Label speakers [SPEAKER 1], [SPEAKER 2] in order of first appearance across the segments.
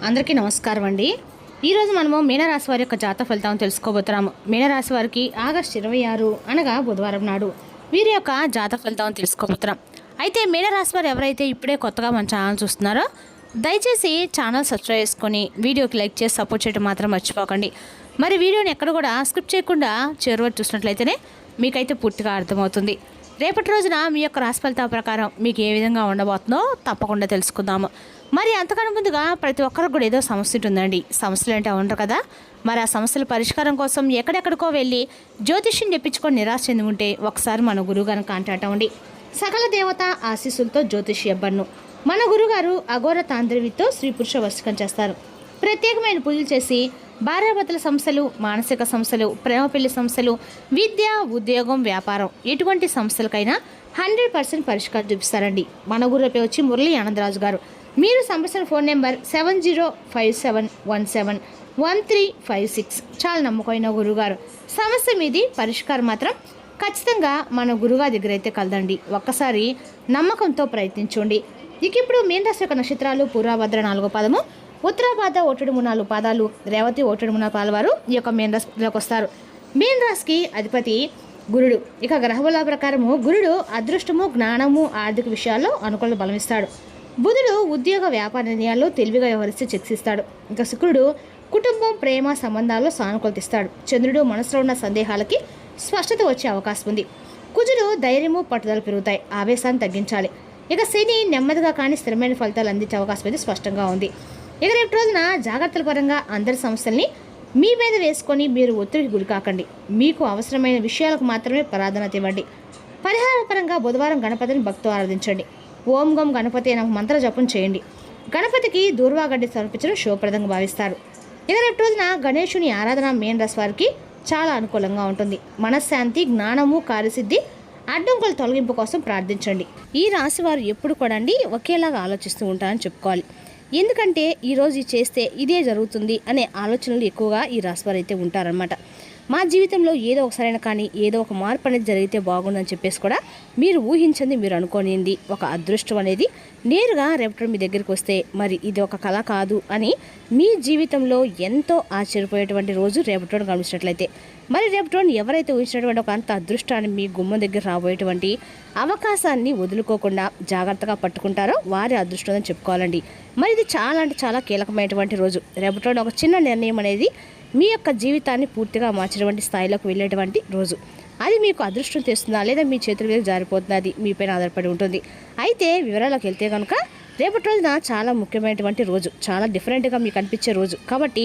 [SPEAKER 1] అందరికీ నమస్కారం అండి. ఈరోజు మనము మీనరాశి వారి యొక్క జాతక ఫలితాలను తెలుసుకోబోతున్నాము. మీనరాశి వారికి ఆగస్టు 26 అనగా బుధవారం నాడు వీరి యొక్క జాతక ఫలితాలను తెలుసుకోబోతున్నాం. అయితే మీనరాశి వారు ఎవరైతే ఇప్పుడే కొత్తగా మన ఛానల్ చూస్తున్నారో దయచేసి ఛానల్ సబ్స్క్రైబ్ చేసుకొని వీడియోకి లైక్ చేసి సపోర్ట్ చేయడం మాత్రం మర్చిపోకండి. మరి వీడియోని ఎక్కడ కూడా స్కిప్ చేయకుండా చివరి వరకు చూసినట్లయితేనే మీకైతే పూర్తిగా అర్థమవుతుంది. రేపటి రోజున మీ యొక్క రాశి ఫలితాల ప్రకారం మీకు ఏ విధంగా ఉండబోతుందో తప్పకుండా తెలుసుకుందాము. మరి అంతకన్నా ముందుగా ప్రతి ఒక్కరికి కూడా ఏదో సమస్య ఉంటుందండి. సమస్యలు అంటే ఉండరు కదా. మరి ఆ సమస్యల పరిష్కారం కోసం ఎక్కడెక్కడికో వెళ్ళి జ్యోతిష్యం చెప్పించుకొని నిరాశ చెంది ఉంటే ఒకసారి మన గురువుగారిని కాంటాక్ట్ అవ్వండి. సకల దేవత ఆశీస్సులతో జ్యోతిష్య ఇవ్వను. మన గురుగారు అఘోర తాంత్రివితో స్త్రీ పురుష వశకం చేస్తారు. ప్రత్యేకమైన పూజలు చేసి భార్యాభర్తల సమస్యలు, మానసిక సమస్యలు, ప్రేమ పెళ్లి సమస్యలు, విద్య, ఉద్యోగం, వ్యాపారం ఎటువంటి సమస్యలకైనా 100% పరిష్కారం చూపిస్తారండి. మన గురుపై వచ్చి మురళీ ఆనందరాజు గారు. మీరు సంప్రదించిన ఫోన్ నెంబర్ 7057171356. చాలా నమ్మకమైన గురుగారు. సమస్య మీది పరిష్కారం మాత్రం ఖచ్చితంగా మన గురుగారి దగ్గర అయితే కలదండి. ఒక్కసారి నమ్మకంతో ప్రయత్నించండి. ఇప్పుడు మీన రాశి యొక్క నక్షత్రాలు పూర్వభద్ర 4వ పాదము, ఉత్తరాభాద్ర 1-3-4 పాదాలు, రేవతి 1-3 పాదాల వారు ఈ యొక్క మీన రాశిలోకి వస్తారు. మీన రాశికి అధిపతి గురుడు. ఇక గ్రహబల ప్రకారము గురుడు అదృష్టము, జ్ఞానము, ఆర్థిక విషయాల్లో అనుకూల బలమిస్తాడు. బుధుడు ఉద్యోగ వ్యాపార నిర్ణయాల్లో తెలివిగా వ్యవహరిస్తే శిక్షిస్తాడు. ఇంకా శుక్రుడు కుటుంబం, ప్రేమ సంబంధాల్లో సానుకూలత ఇస్తాడు. చంద్రుడు మనసులో ఉన్న సందేహాలకి స్పష్టత వచ్చే అవకాశం ఉంది. కుజుడు ధైర్యము, పట్టుదల పెరుగుతాయి. ఆవేశాన్ని తగ్గించాలి. ఇక శని నెమ్మదిగా కానీ స్థిరమైన ఫలితాలు అందించే అవకాశం అయితే స్పష్టంగా ఉంది. ఇక రేపు రోజున జాగ్రత్తల పరంగా అందరి సమస్యల్ని మీ మీద వేసుకొని మీరు ఒత్తిడికి గురి కాకండి. మీకు అవసరమైన విషయాలకు మాత్రమే ప్రాధాన్యత ఇవ్వండి. పరిహార పరంగా బుధవారం గణపతిని భక్తితో ఆరాధించండి. ఓం గం గణపతి అనే మంత్ర జపం చేయండి. గణపతికి దూర్వాగడ్డి సమర్పించడం శుభప్రదంగా భావిస్తారు. ఇక రేపు రోజున గణేశుని ఆరాధన మీన రాశి వారికి చాలా అనుకూలంగా ఉంటుంది. మనశ్శాంతి, జ్ఞానము, కార్యసిద్ధి, అడ్డంకుల తొలగింపు కోసం ప్రార్థించండి. ఈ రాశి వారు ఎప్పుడు కూడా ఒకేలాగా ఆలోచిస్తూ ఉంటారని చెప్పుకోవాలి. ఎందుకంటే ఈరోజు ఇది చేస్తే ఇదే జరుగుతుంది అనే ఆలోచనలు ఎక్కువగా ఈ రాశి వారు అయితే ఉంటారనమాట. మా జీవితంలో ఏదో ఒకసారైనా కానీ ఏదో ఒక మార్పు అనేది జరిగితే బాగుందని చెప్పేసి కూడా మీరు ఊహించింది, మీరు అనుకోనింది ఒక అదృష్టం అనేది నేరుగా రేపటి మీ దగ్గరికి వస్తే మరి ఇది ఒక కళ కాదు అని మీ జీవితంలో ఎంతో ఆశ్చర్యపోయేటువంటి రోజు రేపటి గమనించినట్లయితే మరి రేపటి ఎవరైతే ఊహించినటువంటి ఒక అంత అదృష్టాన్ని మీ గుమ్మం దగ్గర రాబోయేటువంటి అవకాశాన్ని వదులుకోకుండా జాగ్రత్తగా పట్టుకుంటారో వారి అదృష్టం అని చెప్పుకోవాలండి. మరి ఇది చాలా అంటే చాలా కీలకమైనటువంటి రోజు. రేపటి ఒక చిన్న నిర్ణయం అనేది మీ యొక్క జీవితాన్ని పూర్తిగా మార్చేటువంటి స్థాయిలోకి వెళ్ళేటువంటి రోజు. అది మీకు అదృష్టం తెస్తుందా లేదా మీ చేతుల మీద జారిపోతుందా అది మీపైన ఆధారపడి ఉంటుంది. అయితే వివరాలకు వెళ్తే కనుక రేపటి రోజున చాలా ముఖ్యమైనటువంటి రోజు, చాలా డిఫరెంట్గా మీకు అనిపించే రోజు. కాబట్టి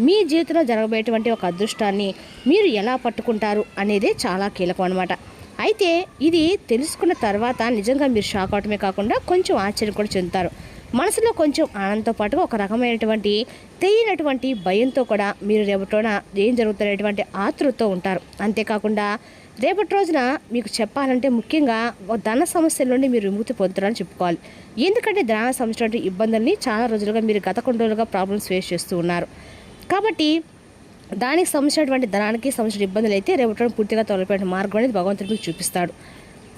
[SPEAKER 1] మీ జీవితంలో జరగబోయేటువంటి ఒక అదృష్టాన్ని మీరు ఎలా పట్టుకుంటారు అనేది చాలా కీలకం అనమాట. అయితే ఇది తెలుసుకున్న తర్వాత నిజంగా మీరు షాక్ అవటమే కాకుండా కొంచెం ఆశ్చర్యం కూడా చెందుతారు. మనసులో కొంచెం ఆనందంతో పాటుగా ఒక రకమైనటువంటి తెలియనటువంటి భయంతో కూడా మీరు రేపటిన ఏం జరుగుతున్నటువంటి ఆతృతతో ఉంటారు. అంతేకాకుండా రేపటి రోజున మీకు చెప్పాలంటే ముఖ్యంగా ధన సమస్యల నుండి మీరు విముక్తి పొందుతారని చెప్పుకోవాలి. ఎందుకంటే ధన సమస్య ఇబ్బందుల్ని చాలా రోజులుగా మీరు గత కొన్ని రోజులుగా ప్రాబ్లమ్స్ ఫేస్ చేస్తూ ఉన్నారు. కాబట్టి దానికి సంబంధించినటువంటి ధనానికి సంబంధించిన ఇబ్బందులు అయితే రేపటి పూర్తిగా తొలగిపోయిన మార్గం అనేది భగవంతుడు మీకు చూపిస్తాడు.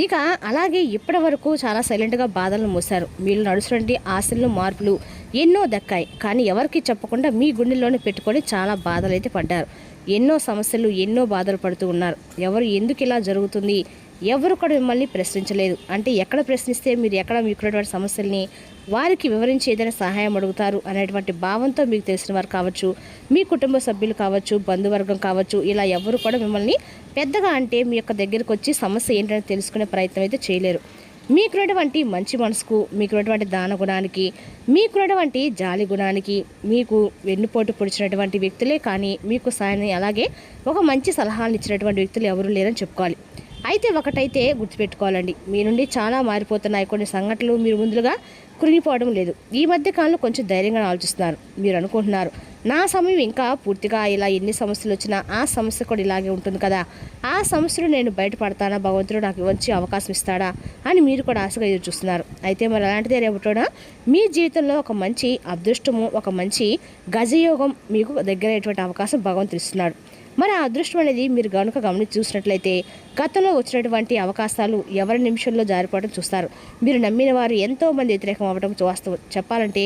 [SPEAKER 1] ఇక అలాగే ఇప్పటి వరకు చాలా సైలెంట్గా బాధలను మోసారు. మీరు నడుస్తున్నటువంటి ఆశలు, మార్పులు ఎన్నో దక్కాయి. కానీ ఎవరికి చెప్పకుండా మీ గుండెల్లోనే పెట్టుకొని చాలా బాధలు అయితే పడ్డారు. ఎన్నో సమస్యలు, ఎన్నో బాధలు పడుతూ ఉన్నారు. ఎవరు ఎందుకు ఇలా జరుగుతుంది, ఎవరు కూడా మిమ్మల్ని ప్రశ్నించలేదు. అంటే ఎక్కడ ప్రశ్నిస్తే మీరు ఎక్కడ మీకున్నటువంటి సమస్యల్ని వారికి వివరించి ఏదైనా సహాయం అడుగుతారు అనేటువంటి భావంతో మీకు తెలిసిన వారు కావచ్చు, మీ కుటుంబ సభ్యులు కావచ్చు, బంధువర్గం కావచ్చు, ఇలా ఎవరు కూడా మిమ్మల్ని పెద్దగా అంటే మీ యొక్క దగ్గరికి వచ్చి సమస్య ఏంటని తెలుసుకునే ప్రయత్నం అయితే చేయలేరు. మీకున్నటువంటి మంచి మనసుకు, మీకున్నటువంటి దాన గుణానికి, మీకున్నటువంటి జాలి గుణానికి మీకు వెన్నుపోటు పొడిచినటువంటి వ్యక్తులే కానీ మీకు సాయాన్ని అలాగే ఒక మంచి సలహాలు ఇచ్చినటువంటి వ్యక్తులు ఎవరు లేరని చెప్పుకోవాలి. అయితే ఒకటైతే గుర్తుపెట్టుకోవాలండి, మీ నుండి చాలా మారిపోతున్నాయి కొన్ని సంఘటనలు. మీరు ముందుగా కృంగిపోవడం లేదు. ఈ మధ్య కాలంలో కొంచెం ధైర్యంగా ఆలోచిస్తున్నారు. మీరు అనుకుంటున్నారు నా సమయం ఇంకా పూర్తిగా ఇలా ఎన్ని సమస్యలు వచ్చినా ఆ సమస్య కూడా ఇలాగే ఉంటుంది కదా, ఆ సమస్యలు నేను బయటపడతానా, భగవంతుడు నాకు వచ్చి అవకాశం ఇస్తాడా అని మీరు కూడా ఆశగా ఎదురు చూస్తున్నారు. అయితే మరి అలాంటిదే రేపటిన మీ జీవితంలో ఒక మంచి అదృష్టము, ఒక మంచి గజయోగం మీకు దగ్గరయ్యేటువంటి అవకాశం భగవంతుడు ఇస్తున్నాడు. మరి ఆ అదృష్టం అనేది మీరు కనుక గమనించి చూసినట్లయితే గతంలో వచ్చినటువంటి అవకాశాలు ఎవరి నిమిషంలో జారిపోవడం చూస్తారు. మీరు నమ్మిన వారు ఎంతోమంది వ్యతిరేకం అవ్వడం వాస్తవం. చెప్పాలంటే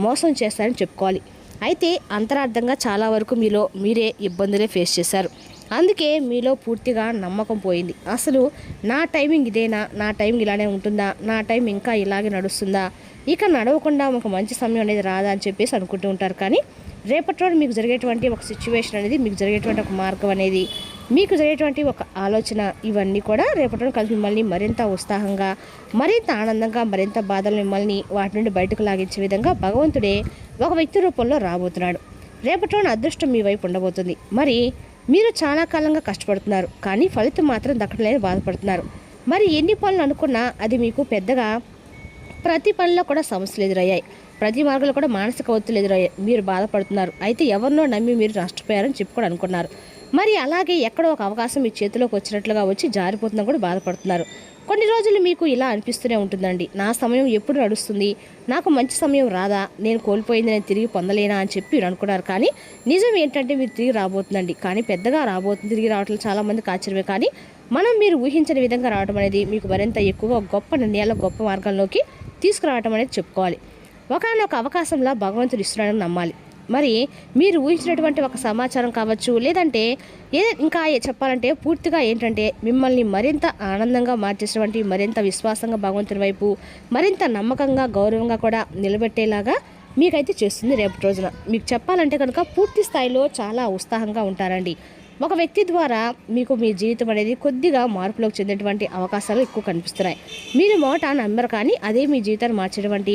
[SPEAKER 1] మోసం చేస్తారని చెప్పుకోవాలి. అయితే అంతరార్థంగా చాలా వరకు మీరే ఇబ్బందులే ఫేస్ చేశారు. అందుకే మీలో పూర్తిగా నమ్మకం పోయింది. అసలు నా టైమింగ్ ఇదేనా, నా టైం ఇలానే ఉంటుందా, నా టైం ఇంకా ఇలాగే నడుస్తుందా, ఇక నడవకుండా ఒక మంచి సమయం అనేది రాదా అని చెప్పేసి అనుకుంటూ ఉంటారు. కానీ రేపటి రోజు మీకు జరిగేటువంటి ఒక సిచ్యువేషన్ అనేది, మీకు జరిగేటువంటి ఒక మార్గం అనేది, మీకు జరిగేటువంటి ఒక ఆలోచన, ఇవన్నీ కూడా రేపటి రోజు కలిసి మిమ్మల్ని మరింత ఉత్సాహంగా, మరింత ఆనందంగా, మరింత బాధలు మిమ్మల్ని వాటి నుండి బయటకు లాగించే విధంగా భగవంతుడే ఒక వ్యక్తి రూపంలో రాబోతున్నాడు. రేపటి రోజున అదృష్టం మీ వైపు ఉండబోతుంది. మరి మీరు చాలా కాలంగా కష్టపడుతున్నారు, కానీ ఫలితం మాత్రం దక్కలేని బాధపడుతున్నారు. మరి ఎన్ని పనులు అనుకున్నా అది మీకు పెద్దగా ప్రతి పనిలో కూడా సమస్యలు ఎదురయ్యాయి. ప్రతి మార్గంలో కూడా మానసిక ఒత్తిడి ఎదురయ్యాయి. మీరు బాధపడుతున్నారు. అయితే ఎవరినో నమ్మి మీరు నష్టపోయారని చెప్పుకొని అనుకున్నారు. మరి అలాగే ఎక్కడో ఒక అవకాశం మీ చేతిలోకి వచ్చినట్లుగా వచ్చి జారిపోతున్నా కూడా బాధపడుతున్నారు. కొన్ని రోజులు మీకు ఇలా అనిపిస్తూనే ఉంటుందండి, నా సమయం ఎప్పుడు నడుస్తుంది, నాకు మంచి సమయం రాదా, నేను కోల్పోయింది నేను తిరిగి పొందలేనా అని చెప్పి మీరు అనుకున్నారు. కానీ నిజం ఏంటంటే మీరు తిరిగి రాబోతుందండి. కానీ పెద్దగా రాబోతుంది. తిరిగి రావట్లేదు చాలామందికి ఆశ్చర్యమే. కానీ మీరు ఊహించని విధంగా రావడం అనేది మీకు మరింత ఎక్కువగా గొప్ప నిర్ణయాల, గొప్ప మార్గాల్లోకి తీసుకురావడం అనేది చెప్పుకోవాలి. ఒకనొక అవకాశంలో భగవంతుడు ఇస్తున్నాడని నమ్మాలి. మరి మీరు ఊహించినటువంటి ఒక సమాచారం కావచ్చు, లేదంటే ఇంకా చెప్పాలంటే పూర్తిగా ఏంటంటే మిమ్మల్ని మరింత ఆనందంగా మార్చేసినటువంటి, మరింత విశ్వాసంగా భగవంతుని వైపు, మరింత నమ్మకంగా, గౌరవంగా కూడా నిలబెట్టేలాగా మీకైతే చేస్తుంది రేపటి రోజున. మీకు చెప్పాలంటే కనుక పూర్తి స్థాయిలో చాలా ఉత్సాహంగా ఉంటారండి. ఒక వ్యక్తి ద్వారా మీకు మీ జీవితం అనేది కొద్దిగా మార్పులోకి చెందేటువంటి అవకాశాలు ఎక్కువ కనిపిస్తున్నాయి. మీరు మొదట నమ్మరు, కానీ అదే మీ జీవితాన్ని మార్చేటువంటి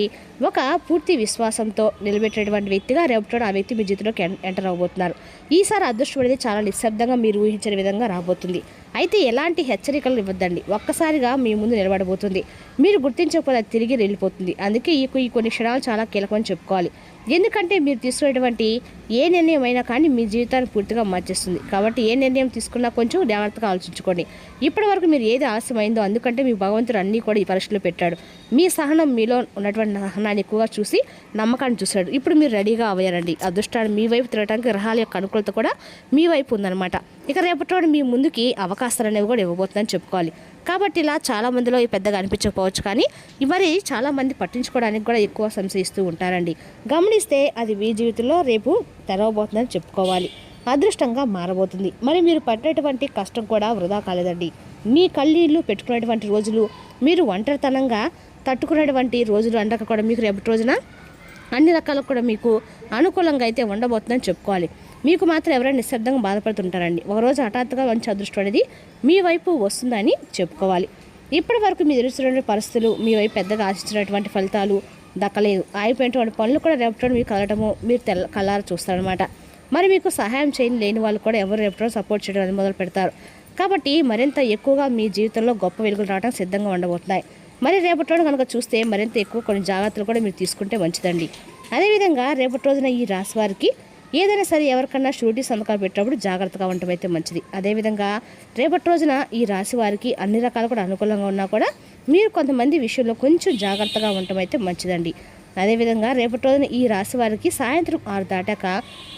[SPEAKER 1] ఒక పూర్తి విశ్వాసంతో నిలబెట్టేటువంటి వ్యక్తిగా రేపటి ఆ వ్యక్తి మీ జీవితంలోకి ఎంటర్ అవబోతున్నారు. ఈసారి అదృష్టం అనేది చాలా నిశ్శబ్దంగా మీరు ఊహించిన విధంగా రాబోతుంది. అయితే ఎలాంటి హెచ్చరికలు ఇవ్వద్దండి. ఒక్కసారిగా మీ ముందు నిలబడబోతుంది. మీరు గుర్తించకపోతే అది తిరిగి వెళ్ళిపోతుంది. అందుకే ఈ కొన్ని క్షణాలు చాలా కీలకమని చెప్పుకోవాలి. ఎందుకంటే మీరు తీసుకునేటువంటి ఏ నిర్ణయం అయినా కానీ మీ జీవితాన్ని పూర్తిగా మార్చేస్తుంది. కాబట్టి ఏ నిర్ణయం తీసుకున్నా కొంచెం జాగ్రత్తగా ఆలోచించుకోండి. ఇప్పటి వరకు మీరు ఏది ఆలస్యమైందో, అందుకంటే మీ భగవంతుడు అన్నీ కూడా ఈ పరీక్షలో పెట్టాడు. మీ సహనం, మీలో ఉన్నటువంటి సహనాన్ని ఎక్కువగా చూసి నమ్మకాన్ని చూశాడు. ఇప్పుడు మీరు రెడీగా అవ్వారండి. అదృష్టాన్ని మీ వైపు తిరగడానికి గ్రహాల యొక్క అనుకూలత కూడా మీ వైపు ఉందన్నమాట. ఇక రేపటి మీ ముందుకి అవకాశాలు అనేవి కూడా ఇవ్వబోతుందని చెప్పుకోవాలి. కాబట్టి ఇలా చాలామందిలో పెద్దగా అనిపించకపోవచ్చు, కానీ మరి చాలామంది పట్టించుకోవడానికి కూడా ఎక్కువ సంశయిస్తూ ఉంటారండి. గమనిస్తే అది మీ జీవితంలో రేపు తెరవబోతుందని చెప్పుకోవాలి. అదృష్టంగా మారబోతుంది. మరి మీరు పట్టేటువంటి కష్టం కూడా వృధా కాలేదండి. మీ కళ్ళీళ్ళు పెట్టుకునేటువంటి రోజులు, మీరు ఒంటరితనంగా తట్టుకునేటువంటి రోజులు అంటాక కూడా మీకు రేపటి రోజున అన్ని రకాలకు కూడా మీకు అనుకూలంగా అయితే ఉండబోతుందని చెప్పుకోవాలి. మీకు మాత్రం ఎవరైనా నిశ్శబ్దంగా బాధపడుతుంటారండి. ఒకరోజు హఠాత్తుగా మంచి అదృష్టం అనేది మీ వైపు వస్తుందని చెప్పుకోవాలి. ఇప్పటి వరకు మీరు ఎదురుస్తున్న పరిస్థితులు, మీ వైపు పెద్దగా ఆశించినటువంటి ఫలితాలు దక్కలేదు. ఆగిపోయినటువంటి పనులు కూడా రేపటి మీకు కలగటము మీరు కళ్ళారా చూస్తారనమాట. మరి మీకు సహాయం లేని వాళ్ళు కూడా ఎవరు రేపటి సపోర్ట్ చేయడం అనేది మొదలు పెడతారు. కాబట్టి మరింత ఎక్కువగా మీ జీవితంలో గొప్ప వెలుగులు రావడం సిద్ధంగా ఉండబోతున్నాయి. మరి రేపటి రోజు కనుక చూస్తే మరింత ఎక్కువ కొన్ని జాగ్రత్తలు కూడా మీరు తీసుకుంటే మంచిదండి. అదేవిధంగా రేపటి రోజున ఈ రాశి వారికి ఏదైనా సరే ఎవరికన్నా షూరిటీ సంతకాలు పెట్టినప్పుడు జాగ్రత్తగా ఉండటం అయితే మంచిది. అదేవిధంగా రేపటి రోజున ఈ రాశి వారికి అన్ని రకాలు కూడా అనుకూలంగా ఉన్నా కూడా మీరు కొంతమంది విషయంలో కొంచెం జాగ్రత్తగా ఉండటం అయితే మంచిదండి. అదేవిధంగా రేపటి రోజున ఈ రాశి వారికి సాయంత్రం 6 దాటాక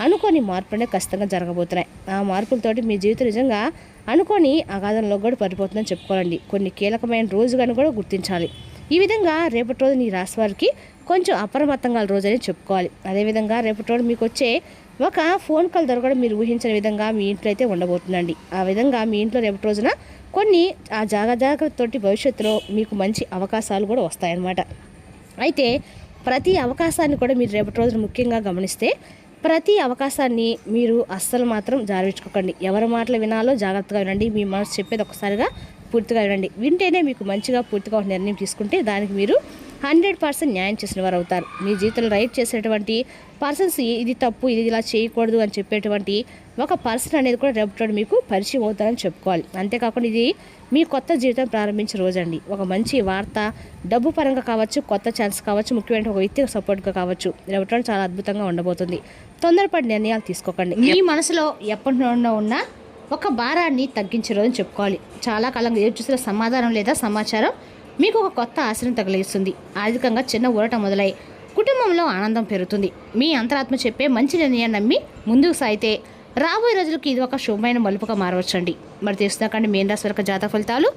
[SPEAKER 1] అనుకోని మార్పులనే ఖచ్చితంగా జరగబోతున్నాయి. ఆ మార్పులతోటి మీ జీవితం నిజంగా అనుకోని అగాధంలో కూడా పడిపోతుందని చెప్పుకోవాలండి. కొన్ని కీలకమైన రోజుగాని కూడా గుర్తించాలి. ఈ విధంగా రేపటి రోజున ఈ రాశి వారికి కొంచెం అప్రమత్తంగా రోజని చెప్పుకోవాలి. అదేవిధంగా రేపటి రోజు మీకు వచ్చే ఒక ఫోన్ కాల్ ద్వారా కూడా మీరు ఊహించిన విధంగా మీ ఇంట్లో అయితే ఉండబోతుందండి. ఆ విధంగా మీ ఇంట్లో రేపటి రోజున కొన్ని ఆ జాగ్రత్తతోటి భవిష్యత్తులో మీకు మంచి అవకాశాలు కూడా వస్తాయన్నమాట. అయితే ప్రతి అవకాశాన్ని కూడా మీరు రేపటి రోజున ముఖ్యంగా గమనిస్తే ప్రతి అవకాశాన్ని మీరు అస్సలు మాత్రం జారవించుకోకండి. ఎవరి మాటలు వినాలో జాగ్రత్తగా వినండి. మీ మనసు చెప్పేది ఒకసారిగా పూర్తిగా వినండి. వింటేనే మీకు మంచిగా పూర్తిగా ఒక నిర్ణయం తీసుకుంటే దానికి మీరు 100% న్యాయం చేసిన వారు అవుతారు. మీ జీవితంలో రైట్ చేసేటువంటి పర్సన్స్ ఇది తప్పు, ఇది ఇలా చేయకూడదు అని చెప్పేటువంటి ఒక పర్సన్ అనేది కూడా రేపటి మీకు పరిచయం అవుతారని చెప్పుకోవాలి. అంతేకాకుండా ఇది మీ కొత్త జీవితం ప్రారంభించే రోజండి. ఒక మంచి వార్త, డబ్బు పరంగా కావచ్చు, కొత్త ఛాన్స్ కావచ్చు, ముఖ్యమైన ఒక వ్యక్తికి సపోర్ట్గా కావచ్చు, రేపటి చాలా అద్భుతంగా ఉండబోతుంది. తొందరపడి నిర్ణయాలు తీసుకోకండి. మీ మనసులో ఎప్పటి నుండో ఉన్న ఒక భారాన్ని తగ్గించే రోజుని చెప్పుకోవాలి. చాలా కాలంగా ఎదురు చూసిన సమాధానం లేదా సమాచారం మీకు ఒక కొత్త ఆశను తగిలిస్తుంది. ఆర్థికంగా చిన్న ఊరట మొదలై కుటుంబంలో ఆనందం పెరుగుతుంది. మీ అంతరాత్మ చెప్పే మంచి నిర్ణయాన్ని నమ్మి ముందుకు సాగితే రాబోయే రోజులకి ఇది ఒక శుభమైన మలుపుగా మారవచ్చండి. మరి తెలుసుకుందాకండి మీన రాశి వారి జాతక ఫలితాలు.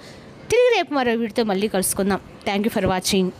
[SPEAKER 1] తిరిగి రేపు మరో వీడితో మళ్ళీ కలుసుకుందాం. Thank you for watching.